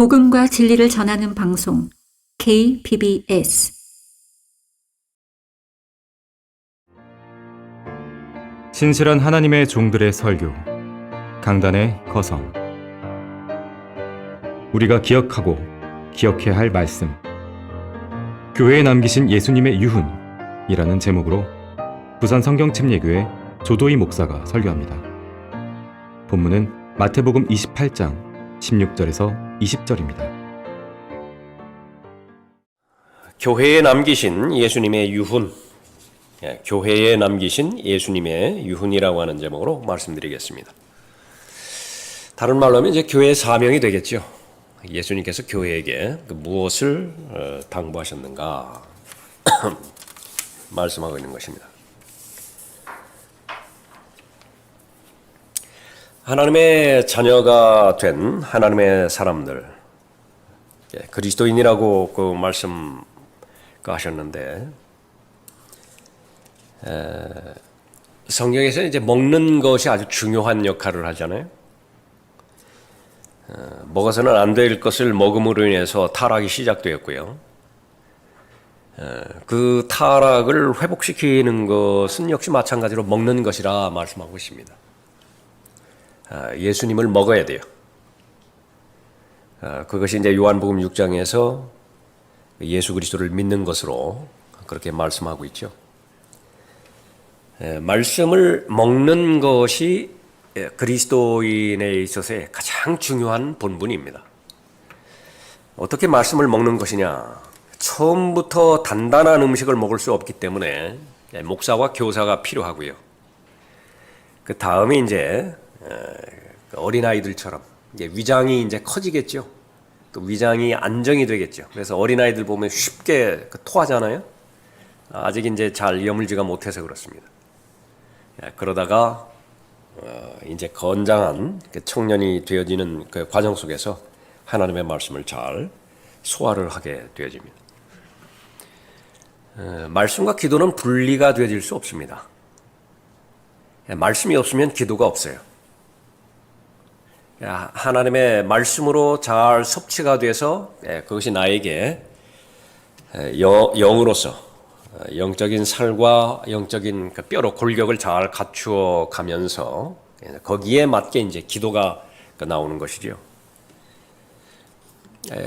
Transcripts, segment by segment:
복음과 진리를 전하는 방송 KBS 신실한 하나님의 종들의 설교 강단의 거성. 우리가 기억하고 기억해야 할 말씀, 교회에 남기신 예수님의 유훈이라는 제목으로 부산 성경침례교회 조도희 목사가 설교합니다. 본문은 마태복음 28장 16절에서 20절입니다. 교회에 남기신 예수님의 유훈, 교회에 남기신 예수님의 유훈이라고 하는 제목으로 말씀드리겠습니다. 다른 말로 하면 이제 교회의 사명이 되겠죠. 예수님께서 교회에게 무엇을 당부하셨는가 말씀하고 있는 것입니다. 하나님의 자녀가 된 하나님의 사람들, 그리스도인이라고 그 말씀하셨는데, 성경에서 이제 먹는 것이 아주 중요한 역할을 하잖아요. 먹어서는 안 될 것을 먹음으로 인해서 타락이 시작되었고요. 그 타락을 회복시키는 것은 역시 마찬가지로 먹는 것이라 말씀하고 있습니다. 예수님을 먹어야 돼요. 그것이 이제 요한복음 6장에서 예수 그리스도를 믿는 것으로 그렇게 말씀하고 있죠. 말씀을 먹는 것이 그리스도인에 있어서의 가장 중요한 본분입니다. 어떻게 말씀을 먹는 것이냐? 처음부터 단단한 음식을 먹을 수 없기 때문에 목사와 교사가 필요하고요. 그 다음에 이제 어린아이들처럼 이제 위장이 이제 커지겠죠. 그 위장이 안정이 되겠죠. 그래서 어린아이들 보면 쉽게 토하잖아요. 아직 이제 잘 여물지가 못해서 그렇습니다. 그러다가 이제 건장한 청년이 되어지는 그 과정 속에서 하나님의 말씀을 잘 소화를 하게 되어집니다. 말씀과 기도는 분리가 되어질 수 없습니다. 말씀이 없으면 기도가 없어요. 하나님의 말씀으로 잘 섭취가 돼서 그것이 나에게 영으로서 영적인 살과 영적인 그 뼈로 골격을 잘 갖추어 가면서 거기에 맞게 이제 기도가 나오는 것이죠.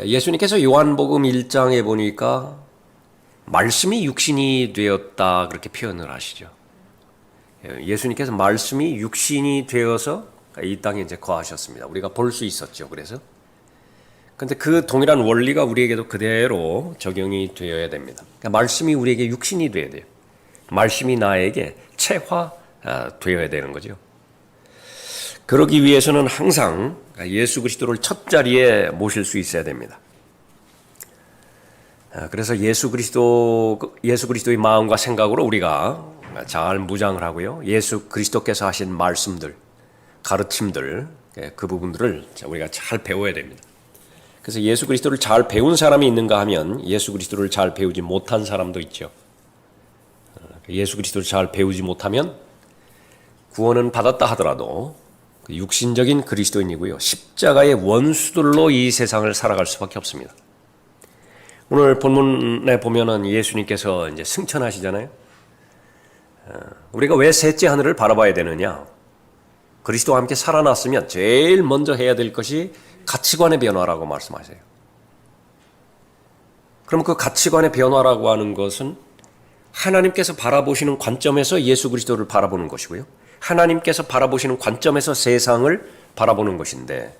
예수님께서 요한복음 1장에 보니까 말씀이 육신이 되었다 그렇게 표현을 하시죠. 예수님께서 말씀이 육신이 되어서 이 땅에 이제 거하셨습니다. 우리가 볼 수 있었죠. 그래서 근데 그 동일한 원리가 우리에게도 그대로 적용이 되어야 됩니다. 그러니까 말씀이 우리에게 육신이 되어야 돼요. 말씀이 나에게 체화되어야 되는 거죠. 그러기 위해서는 항상 예수 그리스도를 첫 자리에 모실 수 있어야 됩니다. 그래서 예수 그리스도의 마음과 생각으로 우리가 잘 무장을 하고요. 예수 그리스도께서 하신 말씀들, 가르침들, 그 부분들을 우리가 잘 배워야 됩니다. 그래서 예수 그리스도를 잘 배운 사람이 있는가 하면 예수 그리스도를 잘 배우지 못한 사람도 있죠. 예수 그리스도를 잘 배우지 못하면 구원은 받았다 하더라도 육신적인 그리스도인이고요. 십자가의 원수들로 이 세상을 살아갈 수밖에 없습니다. 오늘 본문에 보면은 예수님께서 이제 승천하시잖아요. 우리가 왜 셋째 하늘을 바라봐야 되느냐? 그리스도와 함께 살아났으면 제일 먼저 해야 될 것이 가치관의 변화라고 말씀하세요. 그럼 그 가치관의 변화라고 하는 것은 하나님께서 바라보시는 관점에서 예수 그리스도를 바라보는 것이고요. 하나님께서 바라보시는 관점에서 세상을 바라보는 것인데,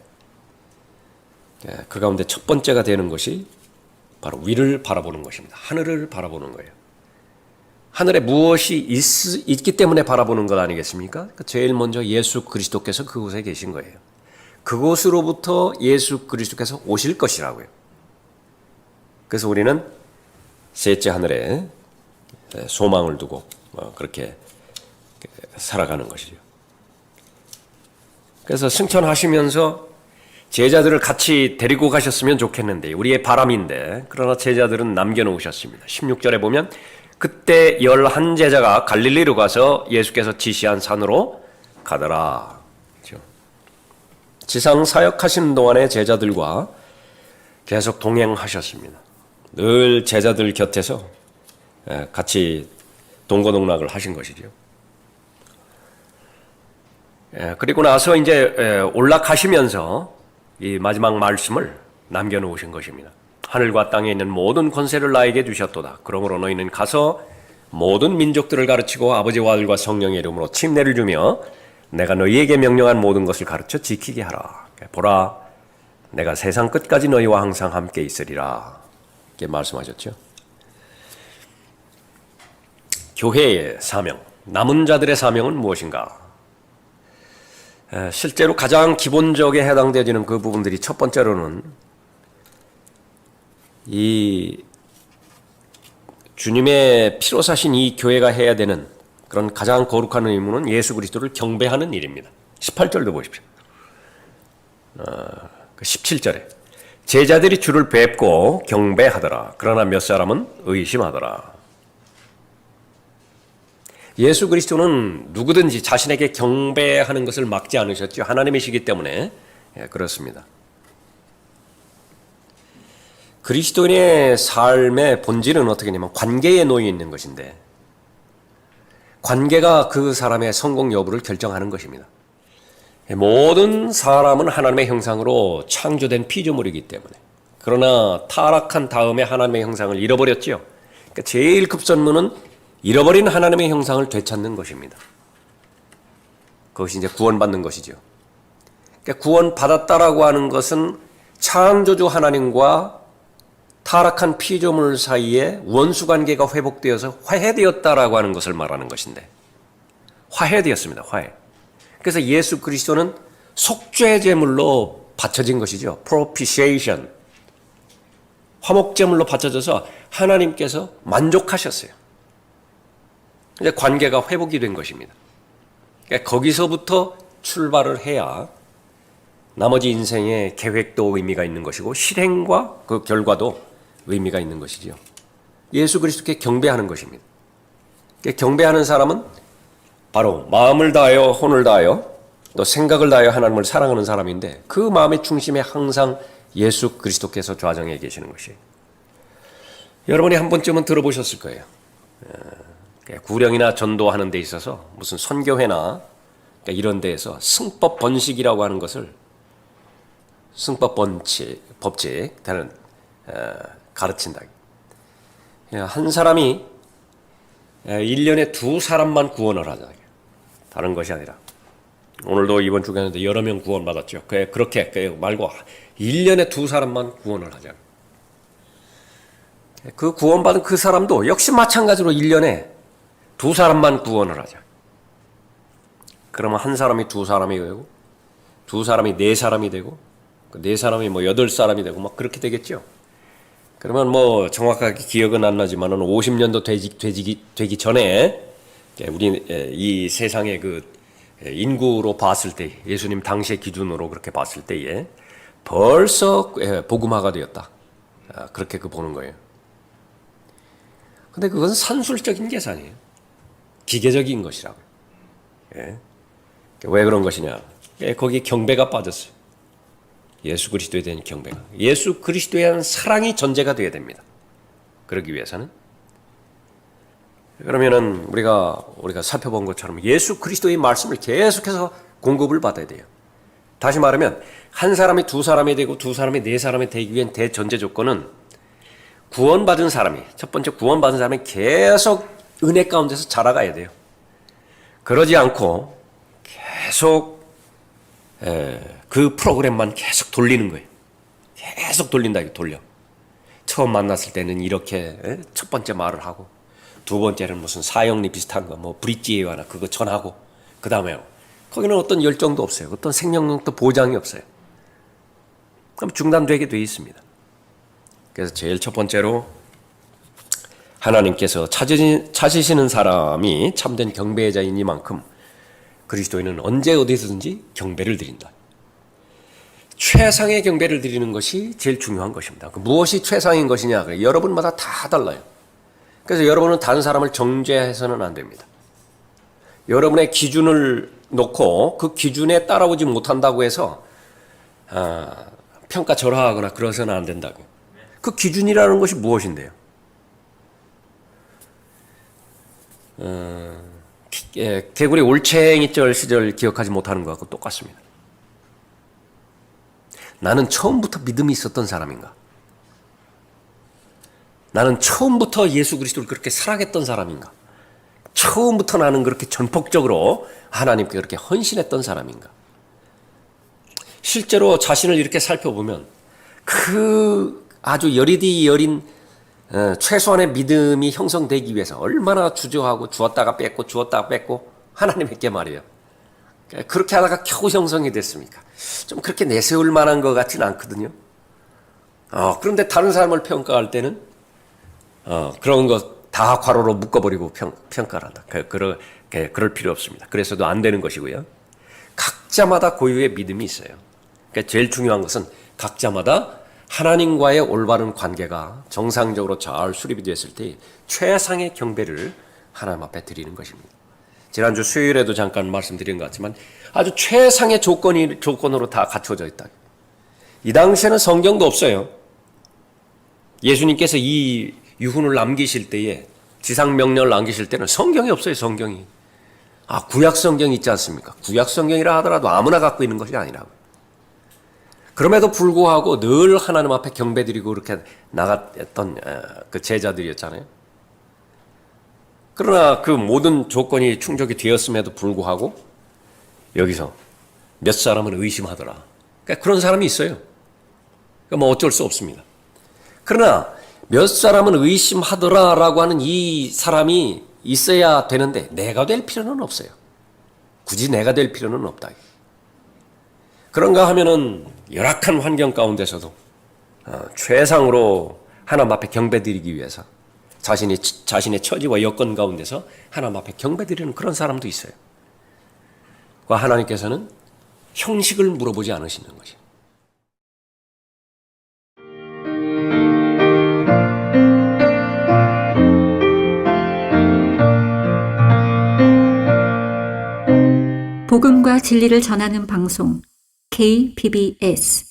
그 가운데 첫 번째가 되는 것이 바로 위를 바라보는 것입니다. 하늘을 바라보는 거예요. 하늘에 무엇이 있기 때문에 바라보는 것 아니겠습니까? 제일 먼저 예수 그리스도께서 그곳에 계신 거예요. 그곳으로부터 예수 그리스도께서 오실 것이라고요. 그래서 우리는 셋째 하늘에 소망을 두고 그렇게 살아가는 것이죠. 그래서 승천하시면서 제자들을 같이 데리고 가셨으면 좋겠는데 우리의 바람인데 그러나 제자들은 남겨놓으셨습니다. 16절에 보면 그때 11제자가 갈릴리로 가서 예수께서 지시한 산으로 가더라. 지상 사역하시는 동안에 제자들과 계속 동행하셨습니다. 늘 제자들 곁에서 같이 동거동락을 하신 것이죠. 그리고 나서 이제 올라가시면서 이 마지막 말씀을 남겨놓으신 것입니다. 하늘과 땅에 있는 모든 권세를 나에게 주셨도다. 그러므로 너희는 가서 모든 민족들을 가르치고 아버지와 아들과 성령의 이름으로 침례를 주며 내가 너희에게 명령한 모든 것을 가르쳐 지키게 하라. 보라, 내가 세상 끝까지 너희와 항상 함께 있으리라. 이렇게 말씀하셨죠. 교회의 사명, 남은 자들의 사명은 무엇인가? 실제로 가장 기본적에 해당되어지는 그 부분들이 첫 번째로는 이 주님의 피로 사신 이 교회가 해야 되는 그런 가장 거룩한 의무는 예수 그리스도를 경배하는 일입니다. 18절도 보십시오. 17절에 제자들이 주를 뵙고 경배하더라. 그러나 몇 사람은 의심하더라. 예수 그리스도는 누구든지 자신에게 경배하는 것을 막지 않으셨죠. 하나님이시기 때문에 그렇습니다. 그리스도인의 삶의 본질은 어떻게 되냐면 관계에 놓여 있는 것인데 관계가 그 사람의 성공 여부를 결정하는 것입니다. 모든 사람은 하나님의 형상으로 창조된 피조물이기 때문에 그러나 타락한 다음에 하나님의 형상을 잃어버렸지요. 그러니까 제일 급선무는 잃어버린 하나님의 형상을 되찾는 것입니다. 그것이 이제 구원받는 것이죠. 그러니까 구원받았다라고 하는 것은 창조주 하나님과 타락한 피조물 사이에 원수관계가 회복되어서 화해되었다라고 하는 것을 말하는 것인데 화해되었습니다. 화해. 그래서 예수 그리스도는 속죄 제물로 바쳐진 것이죠. propitiation. 화목 제물로 바쳐져서 하나님께서 만족하셨어요. 이제 관계가 회복이 된 것입니다. 그러니까 거기서부터 출발을 해야 나머지 인생의 계획도 의미가 있는 것이고 실행과 그 결과도 의미가 있는 것이죠. 예수 그리스도께 경배하는 것입니다. 그러니까 경배하는 사람은 바로 마음을 다하여 혼을 다하여 또 생각을 다하여 하나님을 사랑하는 사람인데 그 마음의 중심에 항상 예수 그리스도께서 좌정해 계시는 것이에요. 여러분이 한 번쯤은 들어보셨을 거예요. 구령이나 전도하는 데 있어서 무슨 선교회나 이런 데에서 승법 번식이라고 하는 것을 승법 법칙 다른 가르친다. 한 사람이 1년에 2사람만 구원을 하자. 다른 것이 아니라 오늘도 이번 주간에도 여러 명 구원받았죠. 그렇게 말고 1년에 2사람만 구원을 하자. 그 구원받은 그 사람도 역시 마찬가지로 1년에 2사람만 구원을 하자. 그러면 한 사람이 2사람이 되고 2사람이 4사람이 되고 4사람이 8사람이 되고 막 그렇게 되겠죠. 그러면 정확하게 기억은 안 나지만은 50년도 되기 전에 우리 이 세상의 그 인구로 봤을 때 예수님 당시의 기준으로 그렇게 봤을 때에 벌써 복음화가 되었다. 그렇게 보는 거예요. 근데 그것은 산술적인 계산이에요. 기계적인 것이라고요. 왜 그런 것이냐? 거기 경배가 빠졌어요. 예수 그리스도에 대한 경배가. 예수 그리스도에 대한 사랑이 전제가 되어야 됩니다. 그러기 위해서는. 그러면은 우리가 살펴본 것처럼 예수 그리스도의 말씀을 계속해서 공급을 받아야 돼요. 다시 말하면 한 사람이 2사람이 되고 2사람이 4사람이 되기 위한 대전제 조건은 구원받은 사람이 첫 번째 구원받은 사람이 계속 은혜 가운데서 자라가야 돼요. 그러지 않고 계속 그 프로그램만 계속 돌리는 거예요. 계속 돌린다, 이거 돌려. 처음 만났을 때는 이렇게 첫 번째 말을 하고, 두 번째는 무슨 사형리 비슷한 거, 브릿지에이와나 그거 전하고, 그 다음에 거기는 어떤 열정도 없어요. 어떤 생명력도 보장이 없어요. 그럼 중단되게 돼 있습니다. 그래서 제일 첫 번째로 하나님께서 찾으시는 사람이 참된 경배자이니만큼 그리스도인은 언제 어디서든지 경배를 드린다. 최상의 경배를 드리는 것이 제일 중요한 것입니다. 무엇이 최상인 것이냐? 여러분마다 다 달라요. 그래서 여러분은 다른 사람을 정죄해서는 안 됩니다. 여러분의 기준을 놓고 그 기준에 따라오지 못한다고 해서 평가절하하거나 그러서는 안 된다고요. 그 기준이라는 것이 무엇인데요? 개구리 올챙이절 시절 기억하지 못하는 것과 똑같습니다. 나는 처음부터 믿음이 있었던 사람인가? 나는 처음부터 예수 그리스도를 그렇게 사랑했던 사람인가? 처음부터 나는 그렇게 전폭적으로 하나님께 그렇게 헌신했던 사람인가? 실제로 자신을 이렇게 살펴보면 그 아주 여리디 여린 최소한의 믿음이 형성되기 위해서 얼마나 주저하고 주었다가 뺐고 하나님께 말이에요. 그렇게 하다가 겨우 형성이 됐습니까? 좀 그렇게 내세울 만한 것 같지는 않거든요. 그런데 다른 사람을 평가할 때는 그런 것 다 괄호로 묶어버리고 평가를 한다. 그럴 필요 없습니다. 그래서도 안 되는 것이고요. 각자마다 고유의 믿음이 있어요. 그러니까 제일 중요한 것은 각자마다 하나님과의 올바른 관계가 정상적으로 잘 수립이 됐을 때 최상의 경배를 하나님 앞에 드리는 것입니다. 지난주 수요일에도 잠깐 말씀드린 것 같지만 아주 최상의 조건으로 다 갖춰져 있다. 이 당시에는 성경도 없어요. 예수님께서 이 유훈을 남기실 때에 지상 명령을 남기실 때는 성경이 없어요. 성경이. 구약 성경이 있지 않습니까? 구약 성경이라 하더라도 아무나 갖고 있는 것이 아니라고요. 그럼에도 불구하고 늘 하나님 앞에 경배드리고 그렇게 나갔던 그 제자들이었잖아요. 그러나 그 모든 조건이 충족이 되었음에도 불구하고 여기서 몇 사람은 의심하더라. 그러니까 그런 사람이 있어요. 그러니까 뭐 어쩔 수 없습니다. 그러나 몇 사람은 의심하더라라고 하는 이 사람이 있어야 되는데 내가 될 필요는 없어요. 굳이 내가 될 필요는 없다. 그런가 하면은 열악한 환경 가운데서도 최상으로 하나님 앞에 경배드리기 위해서 자신의 처지와 여건 가운데서 하나님 앞에 경배드리는 그런 사람도 있어요. 하나님께서는 형식을 물어보지 않으시는 것이에요. 복음과 진리를 전하는 방송 KBS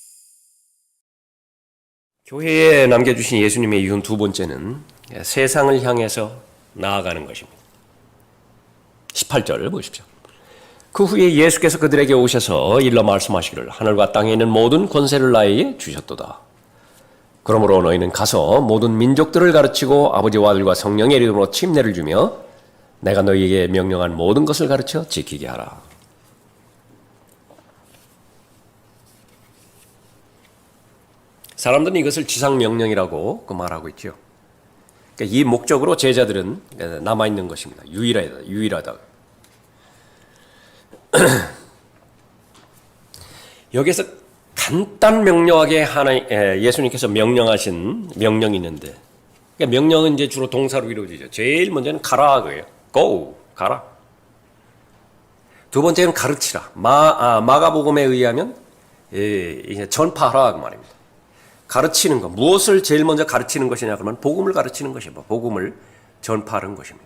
교회에 남겨주신 예수님의 이윤 두 번째는 세상을 향해서 나아가는 것입니다. 18절을 보십시오. 그 후에 예수께서 그들에게 오셔서 일러 말씀하시기를 하늘과 땅에 있는 모든 권세를 나에게 주셨도다. 그러므로 너희는 가서 모든 민족들을 가르치고 아버지와 아들과 성령의 이름으로 침례를 주며 내가 너희에게 명령한 모든 것을 가르쳐 지키게 하라. 사람들은 이것을 지상명령이라고 말하고 있죠. 그러니까 이 목적으로 제자들은 남아있는 것입니다. 유일하다. 여기서 간단 명료하게 예수님께서 명령하신 명령이 있는데, 그러니까 명령은 이제 주로 동사로 이루어지죠. 제일 먼저는 가라 그예요. Go, 가라. 두 번째는 가르치라. 마가복음에 의하면 이제 전파하라 그 말입니다. 가르치는 것. 무엇을 제일 먼저 가르치는 것이냐 그러면 복음을 가르치는 것이고 복음을 전파하는 것입니다.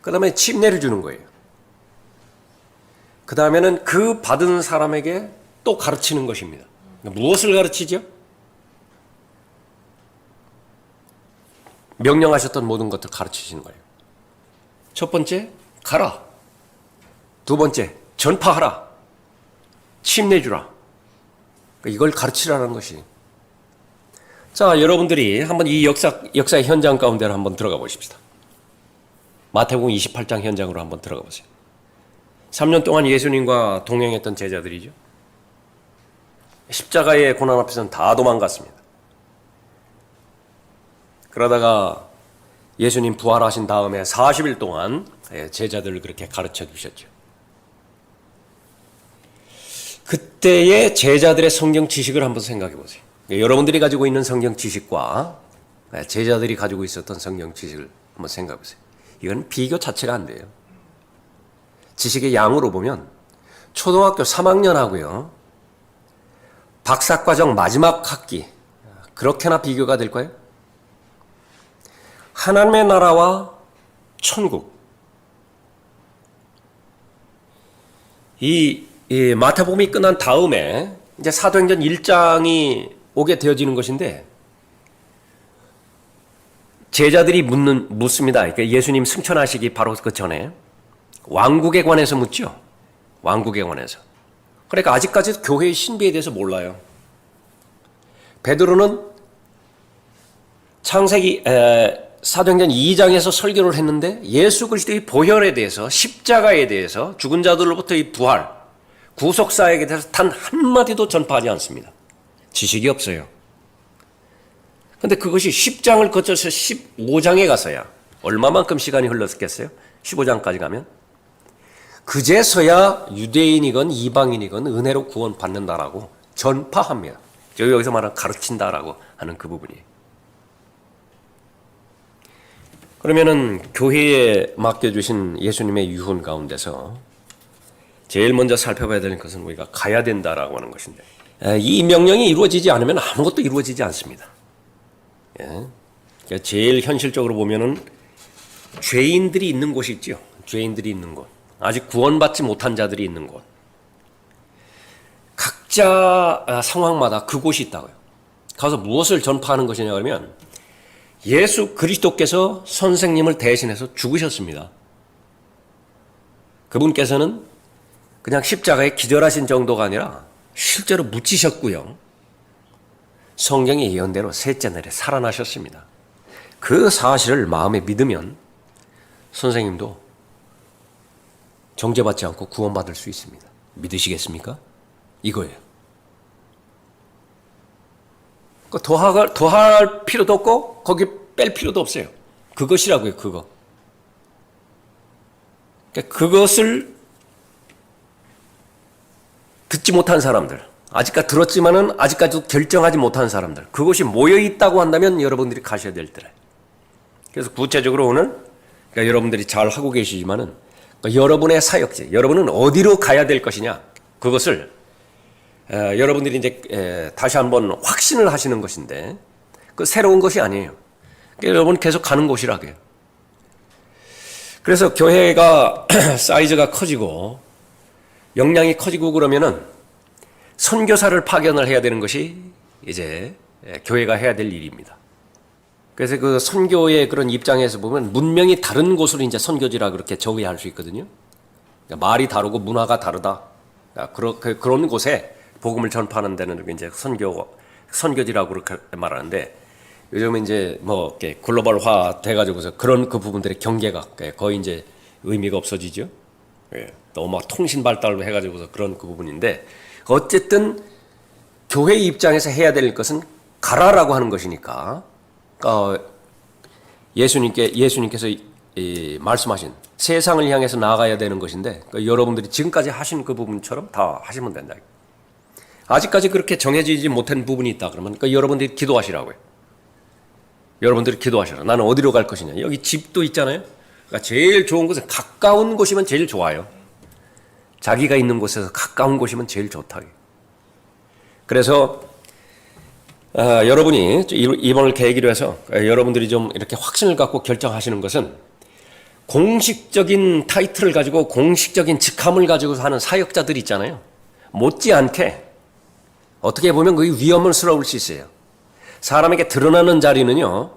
그 다음에 침례를 주는 거예요. 그 다음에는 그 받은 사람에게 또 가르치는 것입니다. 무엇을 가르치죠? 명령하셨던 모든 것들 가르치시는 거예요. 첫 번째, 가라. 두 번째, 전파하라. 침례 주라. 이걸 가르치라는 것이. 자, 여러분들이 한번 이 역사의 현장 가운데로 한번 들어가 보십시다. 마태복음 28장 현장으로 한번 들어가 보세요. 3년 동안 예수님과 동행했던 제자들이죠. 십자가의 고난 앞에서는 다 도망갔습니다. 그러다가 예수님 부활하신 다음에 40일 동안 제자들을 그렇게 가르쳐 주셨죠. 그때의 제자들의 성경 지식을 한번 생각해 보세요. 여러분들이 가지고 있는 성경 지식과 제자들이 가지고 있었던 성경 지식을 한번 생각해 보세요. 이건 비교 자체가 안 돼요. 지식의 양으로 보면 초등학교 3학년하고요. 박사과정 마지막 학기 그렇게나 비교가 될까요? 하나님의 나라와 천국. 이 마태복음이 끝난 다음에 이제 사도행전 1장이 오게 되어지는 것인데 제자들이 묻습니다. 그러니까 예수님 승천하시기 바로 그 전에 왕국에 관해서 묻죠. 왕국에 관해서. 그러니까 아직까지 교회의 신비에 대해서 몰라요. 베드로는 창세기 사도행전 2장에서 설교를 했는데 예수 그리스도의 보혈에 대해서 십자가에 대해서 죽은 자들로부터의 부활, 구속사역에 대해서 단 한마디도 전파하지 않습니다. 지식이 없어요. 근데 그것이 10장을 거쳐서 15장에 가서야 얼마만큼 시간이 흘렀겠어요? 15장까지 가면? 그제서야 유대인이건 이방인이건 은혜로 구원받는다라고 전파합니다. 여기서 말하는 가르친다라고 하는 그 부분이에요. 그러면은 교회에 맡겨주신 예수님의 유훈 가운데서 제일 먼저 살펴봐야 되는 것은 우리가 가야 된다라고 하는 것인데 이 명령이 이루어지지 않으면 아무것도 이루어지지 않습니다. 그러니까 제일 현실적으로 보면은 죄인들이 있는 곳이 있죠. 죄인들이 있는 곳. 아직 구원받지 못한 자들이 있는 곳. 각자 상황마다 그곳이 있다고요. 가서 무엇을 전파하는 것이냐 그러면 예수 그리스도께서 선생님을 대신해서 죽으셨습니다. 그분께서는 그냥 십자가에 기절하신 정도가 아니라 실제로 묻히셨고요. 성경의 예언대로 셋째 날에 살아나셨습니다. 그 사실을 마음에 믿으면 선생님도 정죄받지 않고 구원받을 수 있습니다. 믿으시겠습니까? 이거예요. 더할 필요도 없고 거기 뺄 필요도 없어요. 그것이라고요. 그거. 그러니까 그것을 듣지 못한 사람들, 아직까지 들었지만은 아직까지도 결정하지 못한 사람들, 그것이 모여 있다고 한다면 여러분들이 가셔야 될 때래. 그래서 구체적으로 오늘 그러니까 여러분들이 잘 하고 계시지만은 그러니까 여러분의 사역지, 여러분은 어디로 가야 될 것이냐, 그것을 여러분들이 이제 다시 한번 확신을 하시는 것인데 그 새로운 것이 아니에요. 그러니까 여러분 계속 가는 곳이라고요. 그래서 교회가 사이즈가 커지고 역량이 커지고 그러면은 선교사를 파견을 해야 되는 것이 이제 교회가 해야 될 일입니다. 그래서 그 선교의 그런 입장에서 보면 문명이 다른 곳으로 이제 선교지라 그렇게 정의할 수 있거든요. 그러니까 말이 다르고 문화가 다르다. 그런 곳에 복음을 전파하는 데는 이제 선교지라고 그렇게 말하는데 요즘은 이제 뭐 이렇게 글로벌화 돼가지고서 그런 그 부분들의 경계가 거의 이제 의미가 없어지죠. 너무 막 통신 발달로 해가지고서 그런 그 부분인데 어쨌든 교회 입장에서 해야 될 것은 가라라고 하는 것이니까 예수님께서 말씀하신 세상을 향해서 나아가야 되는 것인데 여러분들이 지금까지 하신 그 부분처럼 다 하시면 된다. 아직까지 그렇게 정해지지 못한 부분이 있다 그러면 여러분들이 기도하시라고요. 여러분들이 기도하시라. 나는 어디로 갈 것이냐. 여기 집도 있잖아요. 그러니까 제일 좋은 곳은 가까운 곳이면 제일 좋아요. 자기가 있는 곳에서 가까운 곳이면 제일 좋다. 그래서 여러분이 이번을 계기로 해서 여러분들이 좀 이렇게 확신을 갖고 결정하시는 것은 공식적인 타이틀을 가지고 공식적인 직함을 가지고 하는 사역자들이 있잖아요. 못지않게 어떻게 보면 그게 위험스러울 수 있어요. 사람에게 드러나는 자리는요,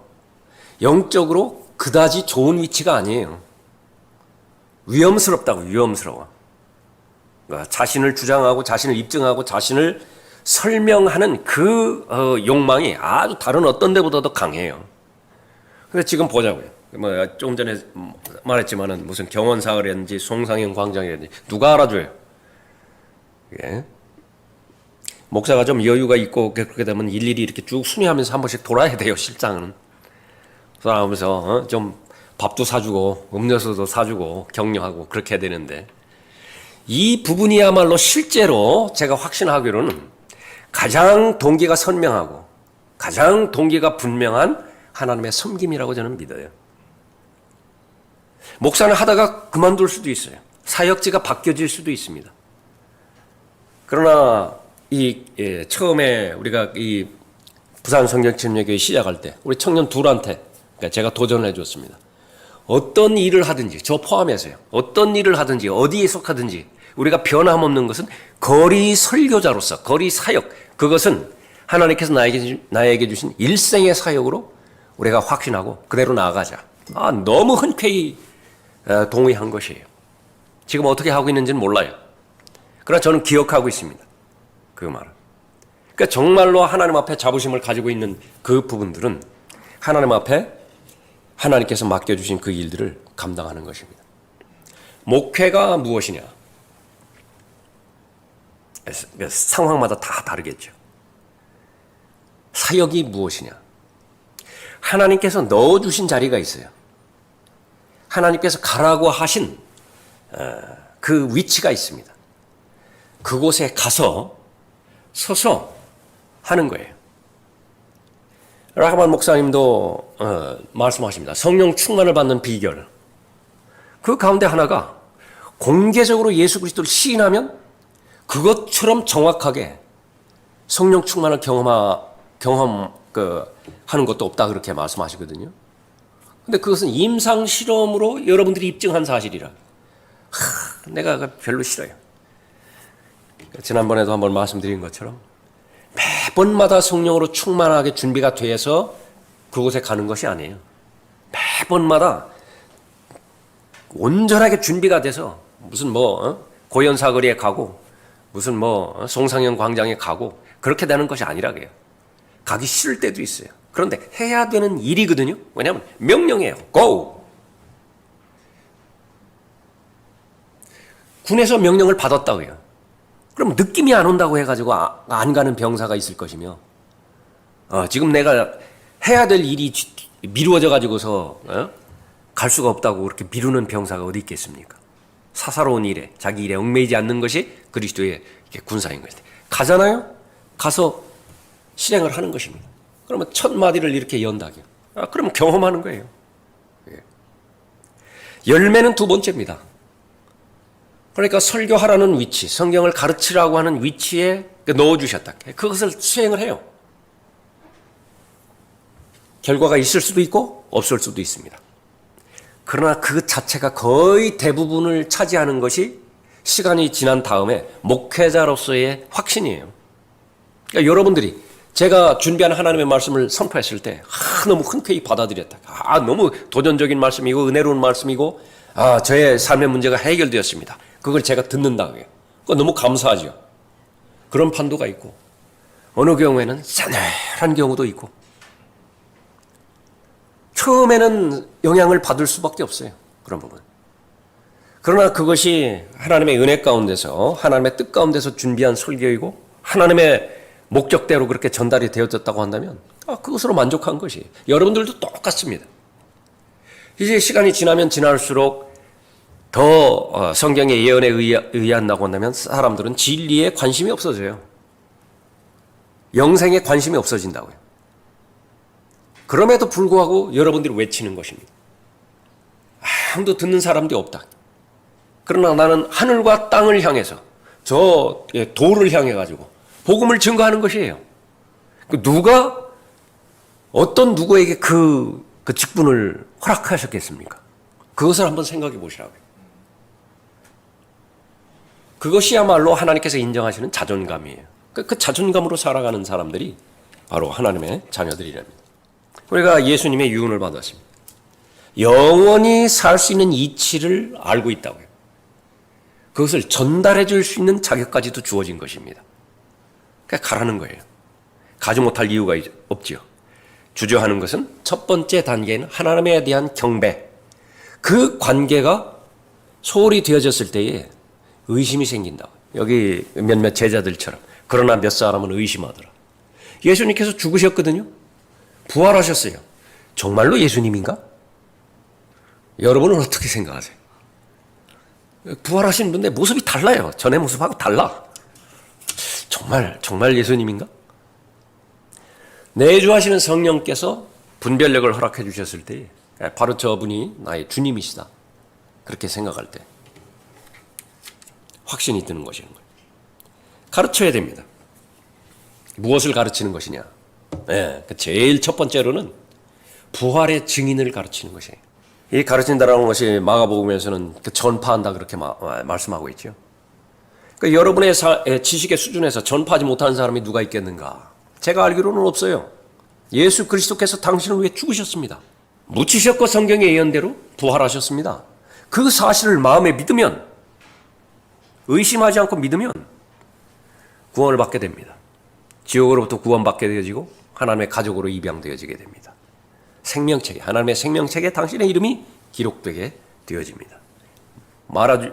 영적으로 그다지 좋은 위치가 아니에요. 위험스럽다고, 위험스러워. 그러니까 자신을 주장하고 자신을 입증하고 자신을 설명하는 그 욕망이 아주 다른 어떤 데보다도 강해요. 그래서 지금 보자고요. 뭐 조금 전에 말했지만은 무슨 경원사을이라든지 송상현 광장이라든지 누가 알아줘요? 예. 목사가 좀 여유가 있고 그렇게 되면 일일이 이렇게 쭉 순회하면서 한 번씩 돌아야 돼요. 실장은 돌아가면서 좀 밥도 사주고 음료수도 사주고 격려하고 그렇게 해야 되는데 이 부분이야말로 실제로 제가 확신하기로는 가장 동기가 선명하고 가장 동기가 분명한 하나님의 섬김이라고 저는 믿어요. 목사는 하다가 그만둘 수도 있어요. 사역지가 바뀌어질 수도 있습니다. 그러나 처음에 우리가 이 부산 성경침례교회 시작할 때 우리 청년 둘한테 그러니까 제가 도전을 해줬습니다. 어떤 일을 하든지 저 포함해서요. 어떤 일을 하든지 어디에 속하든지 우리가 변함없는 것은 거리 설교자로서 거리 사역, 그것은 하나님께서 나에게 주신 일생의 사역으로 우리가 확신하고 그대로 나아가자. 너무 흔쾌히 동의한 것이에요. 지금 어떻게 하고 있는지는 몰라요. 그러나 저는 기억하고 있습니다. 그 말을. 그러니까 정말로 하나님 앞에 자부심을 가지고 있는 그 부분들은 하나님 앞에 하나님께서 맡겨주신 그 일들을 감당하는 것입니다. 목회가 무엇이냐? 상황마다 다 다르겠죠. 사역이 무엇이냐? 하나님께서 넣어주신 자리가 있어요. 하나님께서 가라고 하신 그 위치가 있습니다. 그곳에 가서 서서 하는 거예요. 라하만 목사님도 말씀하십니다. 성령 충만을 받는 비결. 그 가운데 하나가 공개적으로 예수 그리스도를 시인하면 그것처럼 정확하게 성령 충만을 하는 것도 없다 그렇게 말씀하시거든요. 근데 그것은 임상 실험으로 여러분들이 입증한 사실이라. 내가 별로 싫어요. 지난번에도 한번 말씀드린 것처럼 매번마다 성령으로 충만하게 준비가 돼서 그곳에 가는 것이 아니에요. 매번마다 온전하게 준비가 돼서 무슨 고연사거리에 가고 무슨 송상현 광장에 가고 그렇게 되는 것이 아니라 그래요. 가기 싫을 때도 있어요. 그런데 해야 되는 일이거든요. 왜냐하면 명령이에요. Go! 군에서 명령을 받았다고요. 그럼 느낌이 안 온다고 해가지고 안 가는 병사가 있을 것이며 지금 내가 해야 될 일이 미루어져 가지고서 갈 수가 없다고 그렇게 미루는 병사가 어디 있겠습니까? 사사로운 일에 자기 일에 얽매이지 않는 것이 그리스도의 군사인 것이다. 가잖아요. 가서 실행을 하는 것입니다. 그러면 첫 마디를 이렇게 연다고요. 그러면 경험하는 거예요. 열매는 두 번째입니다. 그러니까 설교하라는 위치, 성경을 가르치라고 하는 위치에 넣어주셨다. 그것을 수행을 해요. 결과가 있을 수도 있고 없을 수도 있습니다. 그러나 그 자체가 거의 대부분을 차지하는 것이 시간이 지난 다음에 목회자로서의 확신이에요. 그러니까 여러분들이 제가 준비한 하나님의 말씀을 선포했을 때 너무 흔쾌히 받아들였다. 너무 도전적인 말씀이고 은혜로운 말씀이고 저의 삶의 문제가 해결되었습니다. 그걸 제가 듣는다고요. 그거 너무 감사하죠. 그런 판도가 있고 어느 경우에는 싸늘한 경우도 있고 처음에는 영향을 받을 수밖에 없어요. 그런 부분. 그러나 그것이 하나님의 은혜 가운데서 하나님의 뜻 가운데서 준비한 설교이고 하나님의 목적대로 그렇게 전달이 되어졌다고 한다면 그것으로 만족한 것이 여러분들도 똑같습니다. 이제 시간이 지나면 지날수록 더 성경의 예언에 의한다고 한다면 사람들은 진리에 관심이 없어져요. 영생에 관심이 없어진다고요. 그럼에도 불구하고 여러분들이 외치는 것입니다. 아무도 듣는 사람도 없다. 그러나 나는 하늘과 땅을 향해서 저 도를 향해 가지고 복음을 증거하는 것이에요. 누가 어떤 누구에게 그 직분을 허락하셨겠습니까? 그것을 한번 생각해 보시라고요. 그것이야말로 하나님께서 인정하시는 자존감이에요. 그 자존감으로 살아가는 사람들이 바로 하나님의 자녀들이랍니다. 우리가 예수님의 유언을 받았습니다. 영원히 살 수 있는 이치를 알고 있다고요. 그것을 전달해 줄 수 있는 자격까지도 주어진 것입니다. 그러니까 가라는 거예요. 가지 못할 이유가 없지요. 주저하는 것은 첫 번째 단계는 하나님에 대한 경배. 그 관계가 소홀히 되어졌을 때에 의심이 생긴다고. 여기 몇몇 제자들처럼. 그러나 몇 사람은 의심하더라. 예수님께서 죽으셨거든요. 부활하셨어요. 정말로 예수님인가? 여러분은 어떻게 생각하세요? 부활하신 분의 모습이 달라요. 전의 모습하고 달라. 정말 예수님인가? 내주하시는 성령께서 분별력을 허락해 주셨을 때 바로 저분이 나의 주님이시다. 그렇게 생각할 때 확신이 드는 것이는 거예요. 가르쳐야 됩니다. 무엇을 가르치는 것이냐? 제일 첫 번째로는 부활의 증인을 가르치는 것이에요. 이 가르친다라는 것이 마가복음에서는 전파한다 그렇게 말씀하고 있죠. 그러니까 여러분의 지식의 수준에서 전파하지 못하는 사람이 누가 있겠는가? 제가 알기로는 없어요. 예수 그리스도께서 당신을 위해 죽으셨습니다. 묻히셨고 성경의 예언대로 부활하셨습니다. 그 사실을 마음에 믿으면, 의심하지 않고 믿으면 구원을 받게 됩니다. 지옥으로부터 구원받게 되어지고 하나님의 가족으로 입양되어지게 됩니다. 생명책에, 하나님의 생명책에 당신의 이름이 기록되게 되어집니다.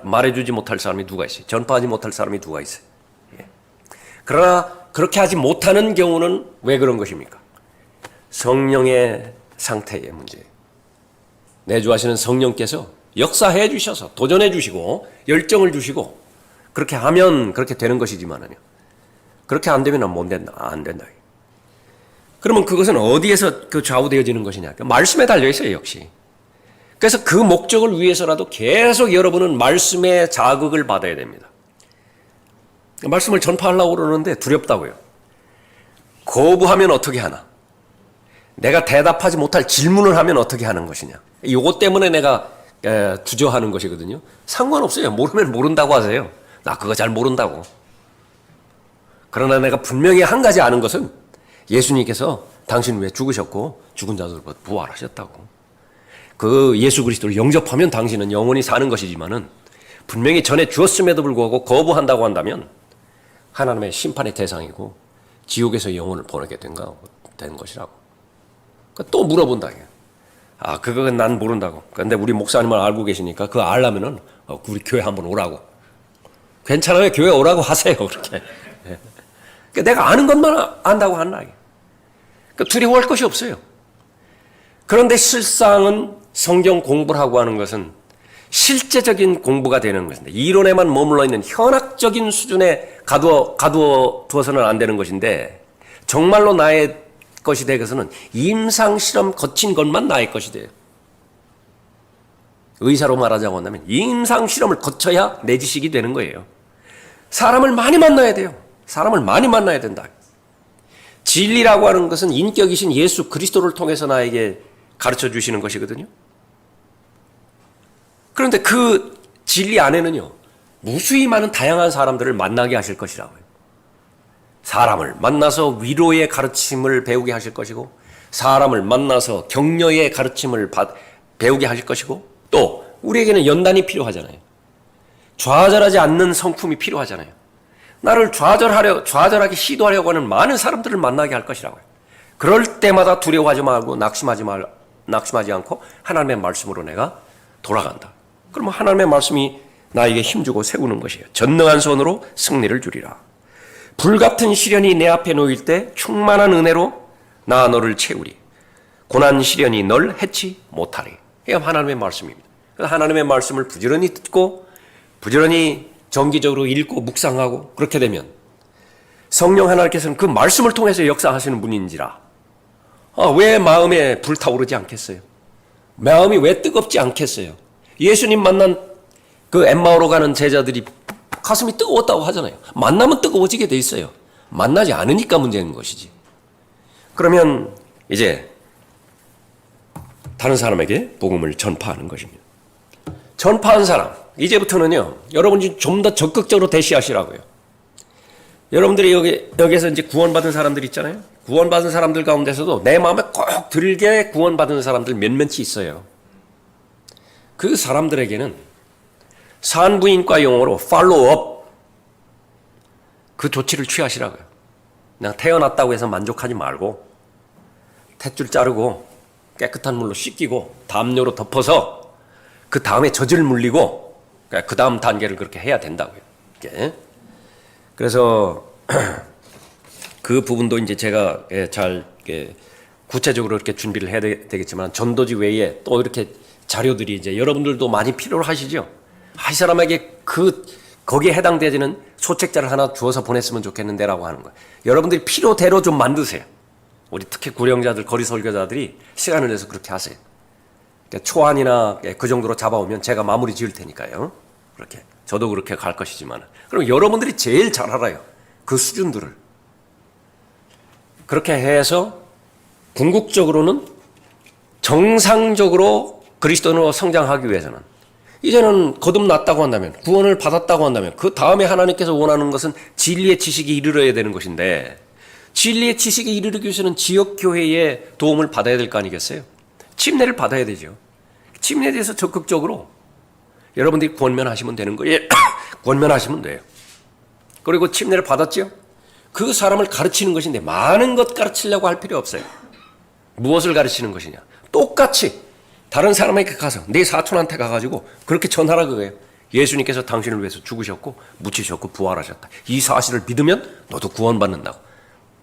말해주지 못할 사람이 누가 있어요? 전파하지 못할 사람이 누가 있어요? 예. 그러나 그렇게 하지 못하는 경우는 왜 그런 것입니까? 성령의 상태의 문제예요. 내주하시는 성령께서 역사해 주셔서 도전해 주시고 열정을 주시고 그렇게 하면 그렇게 되는 것이지만은요. 그렇게 안 되면 안 된다. 그러면 그것은 어디에서 좌우되어지는 것이냐? 말씀에 달려 있어요, 역시. 그래서 그 목적을 위해서라도 계속 여러분은 말씀의 자극을 받아야 됩니다. 말씀을 전파하려고 그러는데 두렵다고요. 거부하면 어떻게 하나? 내가 대답하지 못할 질문을 하면 어떻게 하는 것이냐? 이것 때문에 내가 주저하는 것이거든요. 상관없어요. 모르면 모른다고 하세요. 나 그거 잘 모른다고. 그러나 내가 분명히 한 가지 아는 것은 예수님께서 당신 위해 죽으셨고 죽은 자들보다 부활하셨다고. 그 예수 그리스도를 영접하면 당신은 영원히 사는 것이지만은 분명히 전에 주었음에도 불구하고 거부한다고 한다면 하나님의 심판의 대상이고 지옥에서 영혼을 보내게 된 것이라고. 또 물어본다. 그건 난 모른다고. 그런데 우리 목사님을 알고 계시니까 그거 알려면은 우리 교회 한번 오라고. 괜찮아요. 교회 오라고 하세요. 그렇게. 내가 아는 것만 안다고 한다. 두려워할 것이 없어요. 그런데 실상은 성경 공부를 하고 하는 것은 실제적인 공부가 되는 것인데 이론에만 머물러 있는 현학적인 수준에 가두어 두어서는 안 되는 것인데 정말로 나의 것이 되고서는 임상실험 거친 것만 나의 것이 돼요. 의사로 말하자고 한다면 임상실험을 거쳐야 내 지식이 되는 거예요. 사람을 많이 만나야 돼요. 사람을 많이 만나야 된다. 진리라고 하는 것은 인격이신 예수 그리스도를 통해서 나에게 가르쳐 주시는 것이거든요. 그런데 그 진리 안에는요, 무수히 많은 다양한 사람들을 만나게 하실 것이라고요. 사람을 만나서 위로의 가르침을 배우게 하실 것이고, 사람을 만나서 격려의 가르침을 배우게 하실 것이고, 또 우리에게는 연단이 필요하잖아요. 좌절하지 않는 성품이 필요하잖아요. 나를 좌절하게 시도하려고 하는 많은 사람들을 만나게 할 것이라고요. 그럴 때마다 두려워하지 말고 낙심하지 않고 하나님의 말씀으로 내가 돌아간다. 그러면 하나님의 말씀이 나에게 힘주고 세우는 것이에요. 전능한 손으로 승리를 주리라. 불같은 시련이 내 앞에 놓일 때 충만한 은혜로 나 너를 채우리. 고난 시련이 널 해치 못하리. 이게 하나님의 말씀입니다. 하나님의 말씀을 부지런히 듣고 부지런히 정기적으로 읽고 묵상하고 그렇게 되면 성령 하나님께서는 그 말씀을 통해서 역사하시는 분인지라. 왜 마음에 불타오르지 않겠어요? 마음이 왜 뜨겁지 않겠어요? 예수님 만난 그 엠마오로 가는 제자들이 가슴이 뜨거웠다고 하잖아요. 만나면 뜨거워지게 돼 있어요. 만나지 않으니까 문제인 것이지. 그러면 이제 다른 사람에게 복음을 전파하는 것입니다. 전파한 사람, 이제부터는요, 여러분이 좀 더 적극적으로 대시하시라고요. 여러분들이 여기에서 이제 구원받은 사람들 있잖아요. 구원받은 사람들 가운데서도 내 마음에 꼭 들게 구원받은 사람들 몇몇이 있어요. 그 사람들에게는 산부인과 용어로 팔로우업, 그 조치를 취하시라고요. 그냥 태어났다고 해서 만족하지 말고 탯줄 자르고 깨끗한 물로 씻기고 담요로 덮어서 그 다음에 젖을 물리고 그 다음 단계를 그렇게 해야 된다고요. 그래서 그 부분도 이제 제가 잘 구체적으로 이렇게 준비를 해야 되겠지만 전도지 외에 또 이렇게 자료들이 이제 여러분들도 많이 필요로 하시죠. 이 사람에게 거기에 해당되지는 소책자를 하나 주어서 보냈으면 좋겠는데라고 하는 거예요. 여러분들이 필요대로 좀 만드세요. 우리 특히 구령자들, 거리 설교자들이 시간을 내서 그렇게 하세요. 초안이나 그 정도로 잡아오면 제가 마무리 지을 테니까요. 그렇게 저도 그렇게 갈 것이지만 그럼 여러분들이 제일 잘 알아요. 그 수준들을. 그렇게 해서 궁극적으로는 정상적으로 그리스도인으로 성장하기 위해서는 이제는 거듭났다고 한다면, 구원을 받았다고 한다면 그 다음에 하나님께서 원하는 것은 진리의 지식에 이르러야 되는 것인데, 진리의 지식에 이르르기 위해서는 지역교회의 도움을 받아야 될 거 아니겠어요? 침례를 받아야 되죠. 침례에 대해서 적극적으로 여러분들이 권면하시면 되는 거예요. 권면하시면 돼요. 그리고 침례를 받았죠? 그 사람을 가르치는 것인데 많은 것 가르치려고 할 필요 없어요. 무엇을 가르치는 것이냐? 똑같이 다른 사람에게 가서 내 사촌한테 가가지고 그렇게 전하라 그거예요. 예수님께서 당신을 위해서 죽으셨고 묻히셨고 부활하셨다. 이 사실을 믿으면 너도 구원받는다고.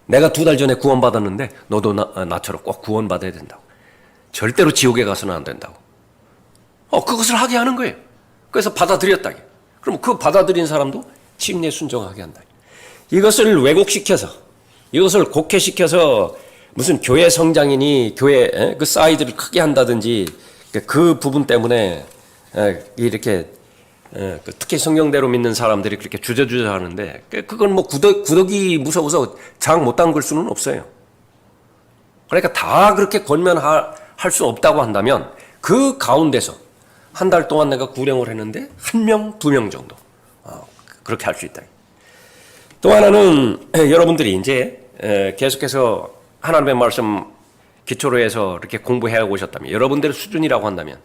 내가 2달 전에 구원받았는데 너도 나처럼 꼭 구원받아야 된다고. 절대로 지옥에 가서는 안 된다고. 그것을 하게 하는 거예요. 그래서 받아들였다. 그럼 그 받아들인 사람도 침례 순종하게 한다. 이것을 왜곡시켜서, 이것을 곡해시켜서 무슨 교회 성장이니 교회 그 사이즈를 크게 한다든지 그 부분 때문에 이렇게 특히 성경대로 믿는 사람들이 그렇게 주저주저 하는데, 그건 뭐 구더기 무서워서 장 못 담글 수는 없어요. 그러니까 다 그렇게 권면할 수 없다고 한다면 그 가운데서 한 달 동안 내가 구령을 했는데 1명, 2명 정도 그렇게 할 수 있다. 또 하나는 여러분들이 이제 계속해서 하나님의 말씀 기초로 해서 이렇게 공부해 오셨다면, 여러분들의 수준이라고 한다면,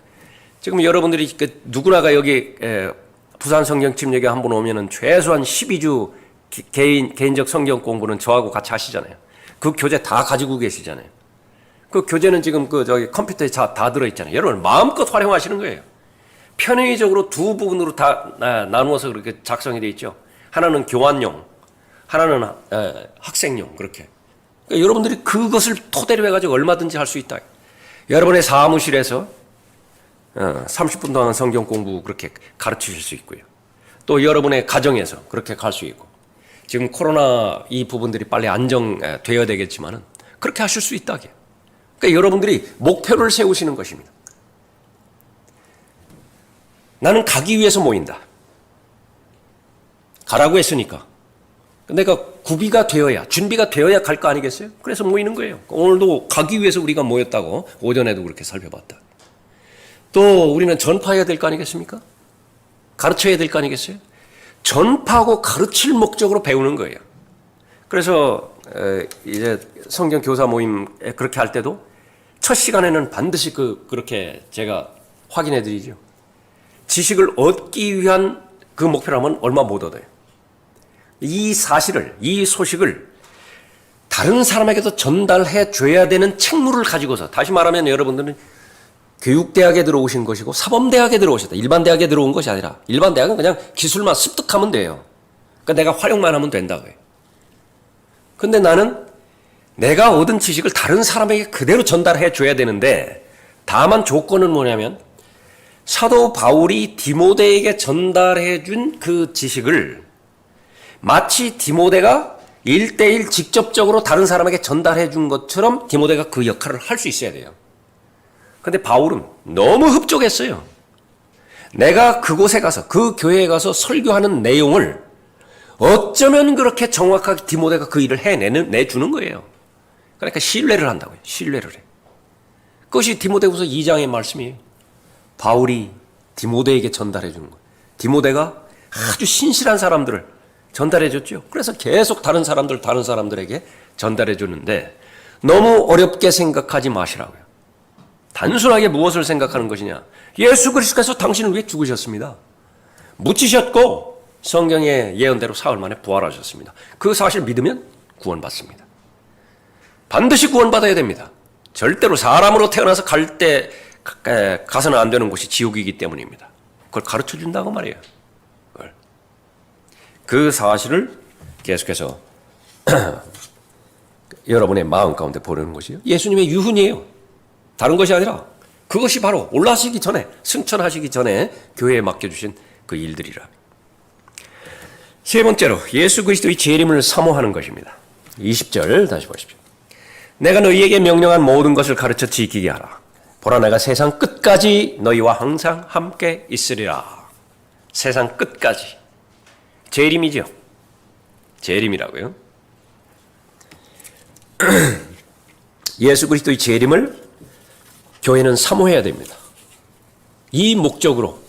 지금 여러분들이 누구나가 여기 부산 성경 침례교회 한번 오면은 최소한 12주 개인적 성경 공부는 저하고 같이 하시잖아요. 그 교재 다 가지고 계시잖아요. 그 교재는 지금 저기 컴퓨터에 다 들어있잖아요. 여러분 마음껏 활용하시는 거예요. 편의적으로 두 부분으로 다 나누어서 그렇게 작성이 되어 있죠. 하나는 교환용, 하나는 학생용, 그렇게. 그러니까 여러분들이 그것을 토대로 해가지고 얼마든지 할 수 있다. 여러분의 사무실에서 30분 동안 성경 공부 그렇게 가르치실 수 있고요. 또 여러분의 가정에서 그렇게 갈 수 있고, 지금 코로나 이 부분들이 빨리 안정되어야 되겠지만은 그렇게 하실 수 있다. 그러니까 여러분들이 목표를 세우시는 것입니다. 나는 가기 위해서 모인다. 가라고 했으니까. 내가 구비가 되어야, 준비가 되어야 갈 거 아니겠어요? 그래서 모이는 거예요. 오늘도 가기 위해서 우리가 모였다고 오전에도 그렇게 살펴봤다. 또 우리는 전파해야 될 거 아니겠습니까? 가르쳐야 될 거 아니겠어요? 전파하고 가르칠 목적으로 배우는 거예요. 그래서 이제 성경 교사 모임 그렇게 할 때도 첫 시간에는 반드시 그렇게 제가 확인해 드리죠. 지식을 얻기 위한 그 목표라면 얼마 못 얻어요. 이 사실을, 이 소식을 다른 사람에게도 전달해 줘야 되는 책무를 가지고서, 다시 말하면 여러분들은 교육대학에 들어오신 것이고 사범대학에 들어오셨다. 일반 대학에 들어온 것이 아니라, 일반 대학은 그냥 기술만 습득하면 돼요. 그러니까 내가 활용만 하면 된다고요. 근데 나는 내가 얻은 지식을 다른 사람에게 그대로 전달해 줘야 되는데, 다만 조건은 뭐냐면 사도 바울이 디모데에게 전달해 준 그 지식을 마치 디모데가 1대1 직접적으로 다른 사람에게 전달해 준 것처럼 디모데가 그 역할을 할 수 있어야 돼요. 근데 바울은 너무 흡족했어요. 내가 그곳에 가서, 그 교회에 가서 설교하는 내용을 어쩌면 그렇게 정확하게 디모데가 그 일을 내주는 거예요. 그러니까 신뢰를 한다고요. 신뢰를 해. 그것이 디모데후서 2장의 말씀이에요. 바울이 디모데에게 전달해 주는 거예요. 디모데가 아주 신실한 사람들을 전달해 줬죠. 그래서 계속 다른 사람들에게 전달해 주는데, 너무 어렵게 생각하지 마시라고요. 단순하게 무엇을 생각하는 것이냐? 예수 그리스도께서 당신을 위해 죽으셨습니다. 묻히셨고 성경의 예언대로 사흘 만에 부활하셨습니다. 그 사실 믿으면 구원받습니다. 반드시 구원받아야 됩니다. 절대로 사람으로 태어나서 가서는 안 되는 곳이 지옥이기 때문입니다. 그걸 가르쳐 준다고 말이에요. 그 사실을 계속해서 여러분의 마음 가운데 보내는 것이요. 예수님의 유훈이에요. 다른 것이 아니라 그것이 바로 올라가시기 전에, 승천하시기 전에 교회에 맡겨주신 그 일들이라. 세 번째로 예수 그리스도의 재림을 사모하는 것입니다. 20절 다시 보십시오. 내가 너희에게 명령한 모든 것을 가르쳐 지키게 하라. 보라, 내가 세상 끝까지 너희와 항상 함께 있으리라. 세상 끝까지. 재림이죠. 재림이라고요. 예수 그리스도의 재림을 교회는 사모해야 됩니다. 이 목적으로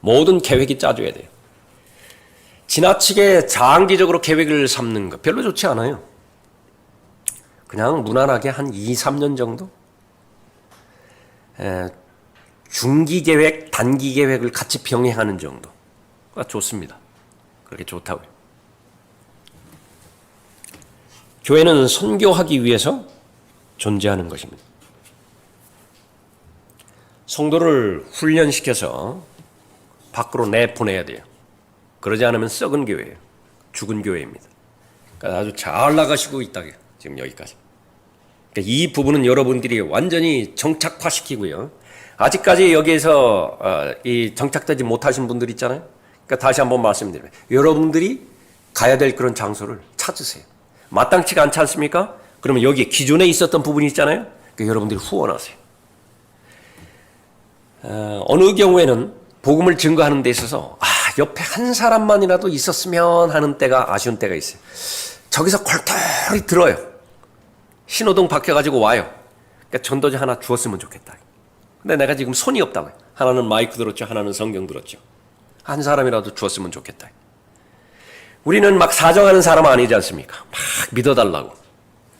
모든 계획이 짜줘야 돼요. 지나치게 장기적으로 계획을 삼는 거 별로 좋지 않아요. 그냥 무난하게 한 2, 3년 정도? 중기 계획, 단기 계획을 같이 병행하는 정도가 좋습니다. 그렇게 좋다고요. 교회는 선교하기 위해서 존재하는 것입니다. 성도를 훈련시켜서 밖으로 내보내야 돼요. 그러지 않으면 썩은 교회예요. 죽은 교회입니다. 그러니까 아주 잘 나가시고 있다고요. 지금 여기까지. 그러니까 이 부분은 여러분들이 완전히 정착화시키고요. 아직까지 여기에서 이 정착되지 못하신 분들 있잖아요. 그러니까 다시 한번 말씀드리면 여러분들이 가야 될 그런 장소를 찾으세요. 마땅치가 않지 않습니까? 그러면 여기 기존에 있었던 부분이 있잖아요. 그러니까 여러분들이 후원하세요. 어느 경우에는 복음을 증거하는 데 있어서 옆에 한 사람만이라도 있었으면 하는 때가 아쉬운 때가 있어요. 저기서 콜털이 들어요. 신호등 바뀌어가지고 와요. 그러니까 전도지 하나 주었으면 좋겠다. 근데 내가 지금 손이 없다고요. 하나는 마이크 들었죠. 하나는 성경 들었죠. 한 사람이라도 주었으면 좋겠다. 우리는 막 사정하는 사람 아니지 않습니까? 막 믿어달라고.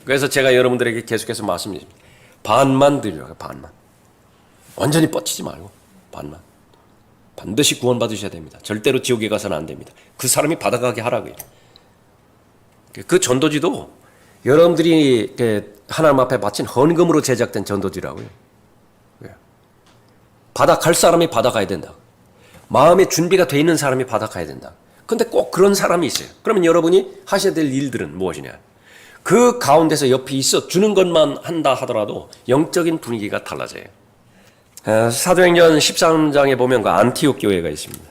그래서 제가 여러분들에게 계속해서 말씀드립니다. 반만 드려요. 반만. 완전히 뻗치지 말고 반만. 반드시 구원받으셔야 됩니다. 절대로 지옥에 가서는 안 됩니다. 그 사람이 받아가게 하라고요. 그 전도지도 여러분들이 하나님 앞에 바친 헌금으로 제작된 전도지라고요. 받아갈 사람이 받아가야 된다. 마음의 준비가 돼 있는 사람이 받아가야 된다. 근데 꼭 그런 사람이 있어요. 그러면 여러분이 하셔야 될 일들은 무엇이냐? 그 가운데서 옆에 있어 주는 것만 한다 하더라도 영적인 분위기가 달라져요. 사도행전 13장에 보면 그 안티옥 교회가 있습니다.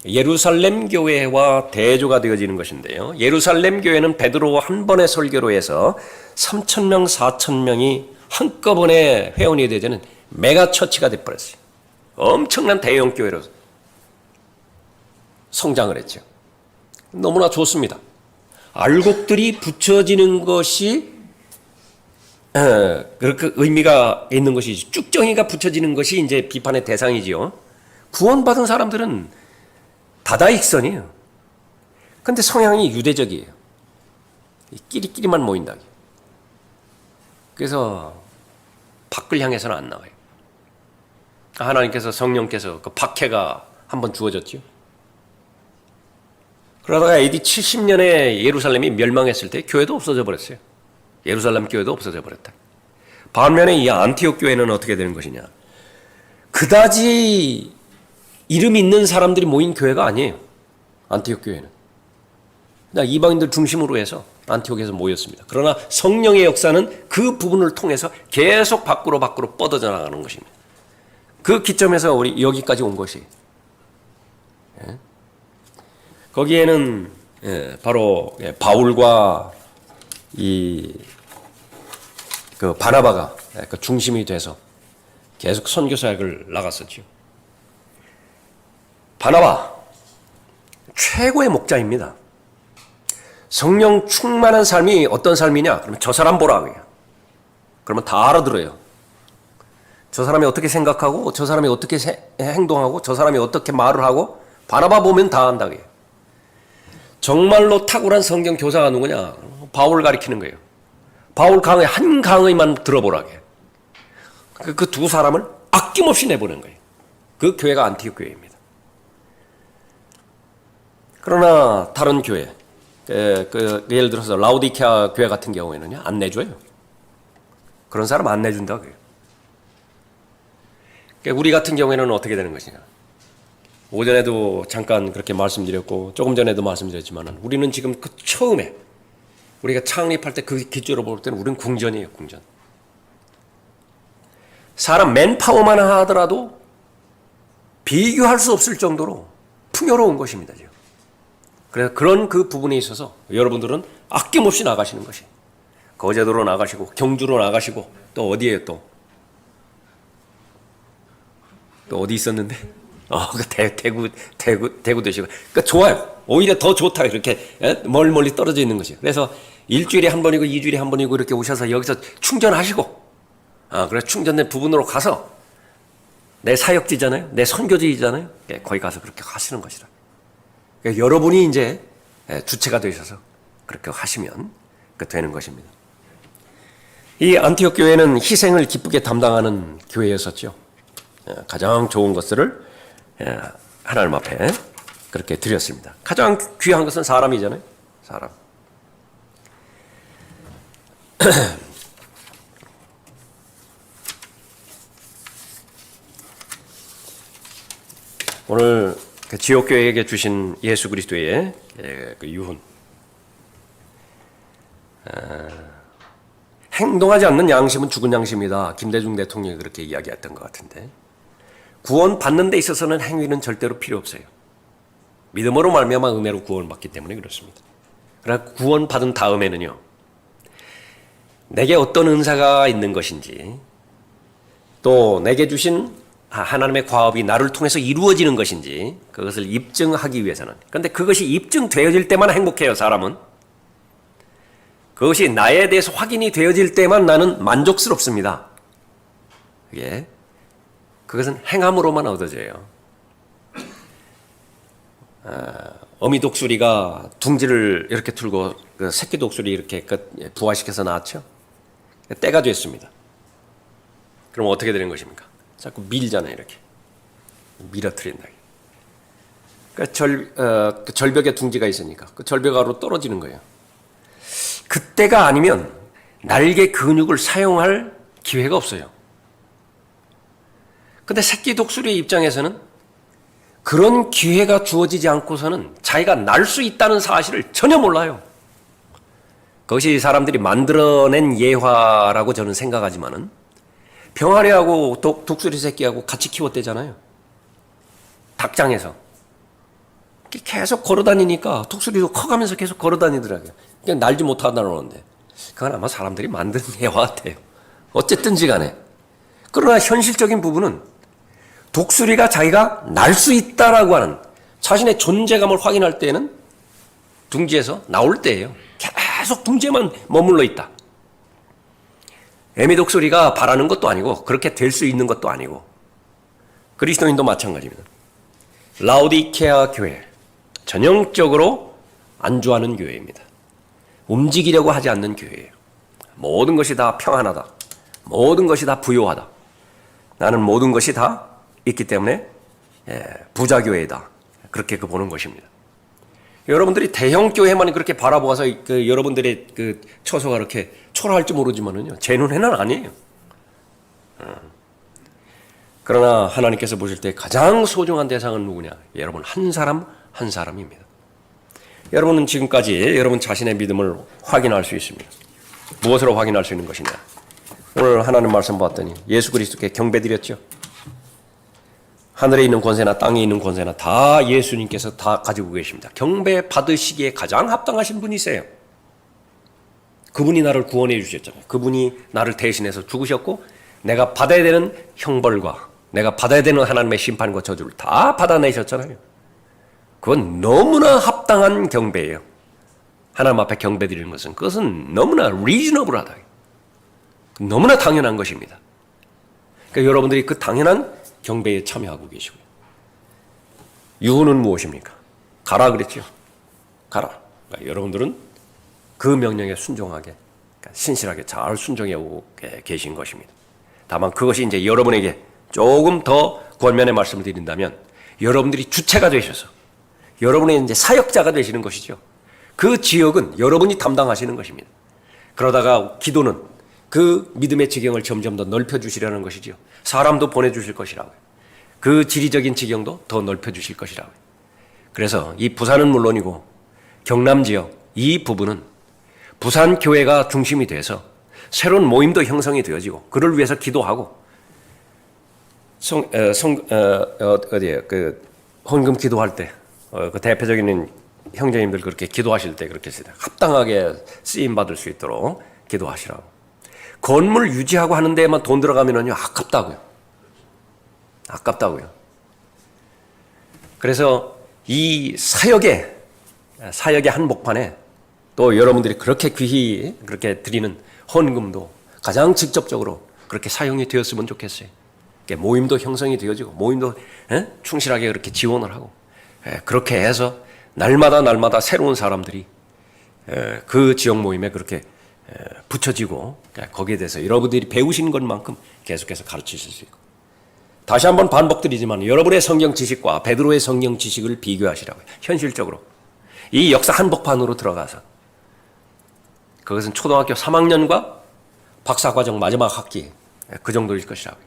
예루살렘 교회와 대조가 되어지는 것인데요. 예루살렘 교회는 베드로 한 번의 설교로 해서 3,000명, 4,000명이 한꺼번에 회원이 되는 메가처치가 되어버렸어요. 엄청난 대형 교회로 성장을 했죠. 너무나 좋습니다. 알곡들이 붙여지는 것이 그렇게 의미가 있는 것이지, 쭉정이가 붙여지는 것이 이제 비판의 대상이지요. 구원받은 사람들은 다다익선이에요. 근데 성향이 유대적이에요. 끼리끼리만 모인다. 그래서 밖을 향해서는 안 나와요. 하나님께서 성령께서 그 박해가 한번 주어졌죠. 그러다가 AD 70년에 예루살렘이 멸망했을 때 교회도 없어져 버렸어요. 예루살렘 교회도 없어져 버렸다. 반면에 이 안티옥 교회는 어떻게 되는 것이냐? 그다지 이름 있는 사람들이 모인 교회가 아니에요. 안티옥 교회는. 그냥 이방인들 중심으로 해서 안티옥에서 모였습니다. 그러나 성령의 역사는 그 부분을 통해서 계속 밖으로 뻗어져 나가는 것입니다. 그 기점에서 우리 여기까지 온 것이. 거기에는 바로 바울과 그 바나바가 그 중심이 돼서 계속 선교 사역을 나갔었죠. 바나바 최고의 목자입니다. 성령 충만한 삶이 어떤 삶이냐? 그러면 저 사람 보라고요. 그러면 다 알아들어요. 저 사람이 어떻게 생각하고, 저 사람이 어떻게 행동하고, 저 사람이 어떻게 말을 하고, 바나바 보면 다 안다고요. 정말로 탁월한 성경 교사가 누구냐? 바울 가리키는 거예요. 바울 강의 한 강의만 들어보라게. 그 두 사람을 아낌없이 내보낸 거예요. 그 교회가 안티옥 교회입니다. 그러나 다른 교회, 예를 들어서 라오디케아 교회 같은 경우에는요, 안 내줘요. 그런 사람 안 내준다고요. 우리 같은 경우에는 어떻게 되는 것이냐? 오전에도 잠깐 그렇게 말씀드렸고 조금 전에도 말씀드렸지만 우리는 지금 그 처음에 우리가 창립할 때 그 기조로 볼 때는 우리는 궁전이에요. 궁전. 사람 맨파워만 하더라도 비교할 수 없을 정도로 풍요로운 것입니다. 지금. 그래서 그런 그 부분에 있어서 여러분들은 아낌없이 나가시는 것이. 거제도로 나가시고 경주로 나가시고 또 어디에 또 어디 있었는데? 대구 되시고. 그러니까 좋아요. 오히려 더 좋다. 이렇게 멀리 떨어져 있는 것이. 그래서 일주일에 한 번이고 2주일에 한 번이고 이렇게 오셔서 여기서 충전하시고, 그래서 충전된 부분으로 가서 내 사역지잖아요. 내 선교지잖아요. 거기 가서 그렇게 하시는 것이라. 그러니까 여러분이 이제 주체가 되셔서 그렇게 하시면 되는 것입니다. 이 안티옥 교회는 희생을 기쁘게 담당하는 교회였었죠. 가장 좋은 것들을 하나님 앞에 그렇게 드렸습니다. 가장 귀한 것은 사람이잖아요. 사람. 오늘 지옥교회에게 주신 예수 그리스도의 그 유훈. 행동하지 않는 양심은 죽은 양심이다. 김대중 대통령이 그렇게 이야기했던 것 같은데, 구원 받는 데 있어서는 행위는 절대로 필요 없어요. 믿음으로 말미암아 은혜로 구원받기 때문에 그렇습니다. 그러나 구원 받은 다음에는요, 내게 어떤 은사가 있는 것인지, 또 내게 주신 하나님의 과업이 나를 통해서 이루어지는 것인지 그것을 입증하기 위해서는, 그런데 그것이 입증되어질 때만 행복해요. 사람은 그것이 나에 대해서 확인이 되어질 때만 나는 만족스럽습니다. 그것은 행함으로만 얻어져요. 어미 독수리가 둥지를 이렇게 틀고 그 새끼 독수리 이렇게 부화시켜서 낳았죠. 때가 됐습니다. 그럼 어떻게 되는 것입니까? 자꾸 밀잖아요. 이렇게 밀어뜨린다. 그러니까 절벽에 둥지가 있으니까 그 절벽 아래로 떨어지는 거예요. 그때가 아니면 날개 근육을 사용할 기회가 없어요. 근데 새끼 독수리의 입장에서는 그런 기회가 주어지지 않고서는 자기가 날 수 있다는 사실을 전혀 몰라요. 그것이 사람들이 만들어낸 예화라고 저는 생각하지만은, 병아리하고 독수리 새끼하고 같이 키웠대잖아요. 닭장에서. 계속 걸어다니니까 독수리도 커가면서 계속 걸어다니더라고요. 그냥 날지 못하다는데, 그건 아마 사람들이 만든 예화 같아요. 어쨌든지 간에. 그러나 현실적인 부분은 독수리가 자기가 날 수 있다라고 하는 자신의 존재감을 확인할 때는 둥지에서 나올 때예요. 계속 둥지에만 머물러 있다. 애미 독수리가 바라는 것도 아니고 그렇게 될 수 있는 것도 아니고, 그리스도인도 마찬가지입니다. 라오디케아 교회, 전형적으로 안주하는 교회입니다. 움직이려고 하지 않는 교회예요. 모든 것이 다 평안하다. 모든 것이 다 부요하다. 나는 모든 것이 다 있기 때문에 부자교회다. 그렇게 보는 것입니다. 여러분들이 대형 교회만 그렇게 바라보아서 여러분들의 처소가 그렇게 초라할지 모르지만은요, 제 눈에는 아니에요. 그러나 하나님께서 보실 때 가장 소중한 대상은 누구냐? 여러분 한 사람 한 사람입니다. 여러분은 지금까지 여러분 자신의 믿음을 확인할 수 있습니다. 무엇으로 확인할 수 있는 것이냐? 오늘 하나님 말씀 봤더니 예수 그리스도께 경배드렸죠. 하늘에 있는 권세나 땅에 있는 권세나 다 예수님께서 다 가지고 계십니다. 경배 받으시기에 가장 합당하신 분이세요. 그분이 나를 구원해 주셨잖아요. 그분이 나를 대신해서 죽으셨고, 내가 받아야 되는 형벌과 내가 받아야 되는 하나님의 심판과 저주를 다 받아내셨잖아요. 그건 너무나 합당한 경배예요. 하나님 앞에 경배드리는 것은, 그것은 너무나 리즈너블하다. 너무나 당연한 것입니다. 그러니까 여러분들이 그 당연한 경배에 참여하고 계시고요. 유언은 무엇입니까? 가라 그랬죠. 가라. 그러니까 여러분들은 그 명령에 순종하게, 신실하게 잘 순종해 오고 계신 것입니다. 다만 그것이 이제 여러분에게 조금 더 권면의 말씀을 드린다면, 여러분들이 주체가 되셔서 여러분의 이제 사역자가 되시는 것이죠. 그 지역은 여러분이 담당하시는 것입니다. 그러다가 기도는 그 믿음의 지경을 점점 더 넓혀주시려는 것이죠. 사람도 보내주실 것이라고요. 그 지리적인 지경도 더 넓혀주실 것이라고요. 그래서 이 부산은 물론이고 경남 지역 이 부분은 부산 교회가 중심이 돼서 새로운 모임도 형성이 되어지고, 그를 위해서 기도하고, 헌금 기도할 때, 그 대표적인 형제님들 그렇게 기도하실 때 그렇게 합당하게 쓰임 받을 수 있도록 기도하시라고. 건물 유지하고 하는 데에만 돈 들어가면은요, 아깝다고요. 그래서 이 사역의 한복판에 또 여러분들이 그렇게 귀히 그렇게 드리는 헌금도 가장 직접적으로 그렇게 사용이 되었으면 좋겠어요. 모임도 형성이 되어지고 모임도 충실하게 그렇게 지원을 하고 그렇게 해서 날마다 새로운 사람들이 그 지역 모임에 그렇게 붙여지고 거기에 대해서 여러분들이 배우신 것만큼 계속해서 가르치실 수 있고 다시 한번 반복드리지만 여러분의 성경 지식과 베드로의 성경 지식을 비교하시라고요. 현실적으로 이 역사 한복판으로 들어가서 그것은 초등학교 3학년과 박사과정 마지막 학기 그 정도일 것이라고요.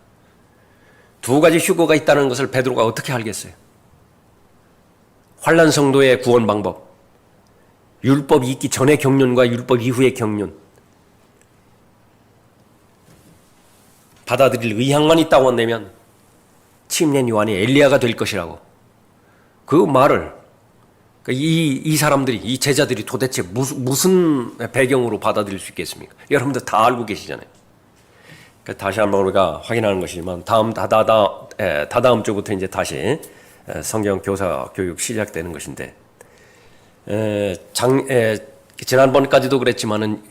두 가지 휴거가 있다는 것을 베드로가 어떻게 알겠어요? 환난 성도의 구원 방법, 율법이 있기 전의 경륜과 율법 이후의 경륜, 받아들일 의향만 있다고 한다면 침례 요한이 엘리야가 될 것이라고 그 말을 이 사람들이 이 제자들이 도대체 무슨 배경으로 받아들일 수 있겠습니까? 여러분들 다 알고 계시잖아요. 다시 한번 우리가 확인하는 것이지만 다다음 주부터 이제 다시 성경 교사 교육 시작되는 것인데 지난번까지도 그랬지만은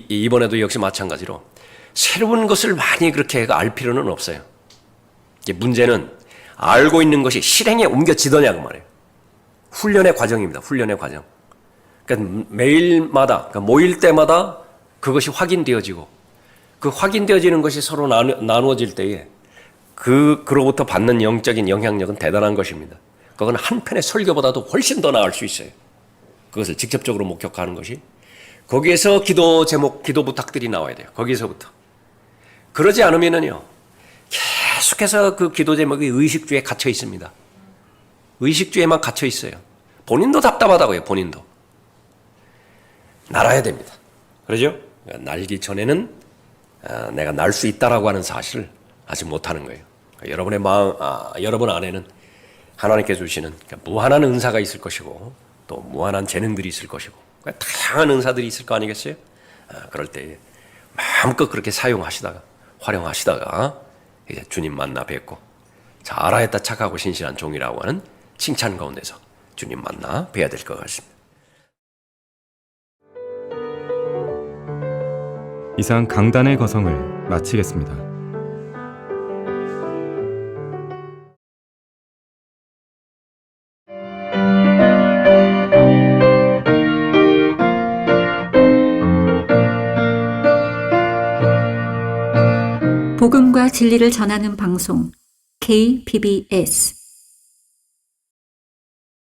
이번에도 역시 마찬가지로 새로운 것을 많이 그렇게 알 필요는 없어요. 문제는 알고 있는 것이 실행에 옮겨지더냐고 말이에요. 훈련의 과정입니다. 훈련의 과정. 그러니까 매일마다 그러니까 모일 때마다 그것이 확인되어지고 그 확인되어지는 것이 서로 나누어질 때에 그로부터 받는 영적인 영향력은 대단한 것입니다. 그건 한 편의 설교보다도 훨씬 더 나을 수 있어요. 그것을 직접적으로 목격하는 것이. 거기에서 기도 제목, 기도 부탁들이 나와야 돼요. 거기서부터. 그러지 않으면은요, 계속해서 그 기도 제목이 의식주에 갇혀 있습니다. 의식주에만 갇혀 있어요. 본인도 답답하다고요, 본인도. 날아야 됩니다. 그러죠? 날기 전에는 내가 날 수 있다라고 하는 사실을 아직 못하는 거예요. 여러분의 마음, 여러분 안에는 하나님께 주시는 무한한 은사가 있을 것이고 또 무한한 재능들이 있을 것이고 다양한 은사들이 있을 거 아니겠어요? 그럴 때 마음껏 그렇게 사용하시다가 활용하시다가 이제 주님 만나 뵙고 잘하였다 착하고 신실한 종이라고 하는 칭찬 가운데서 주님 만나 뵈야 될 것 같습니다. 이상 강단의 거성을 마치겠습니다. 복음과 진리를 전하는 방송 KBS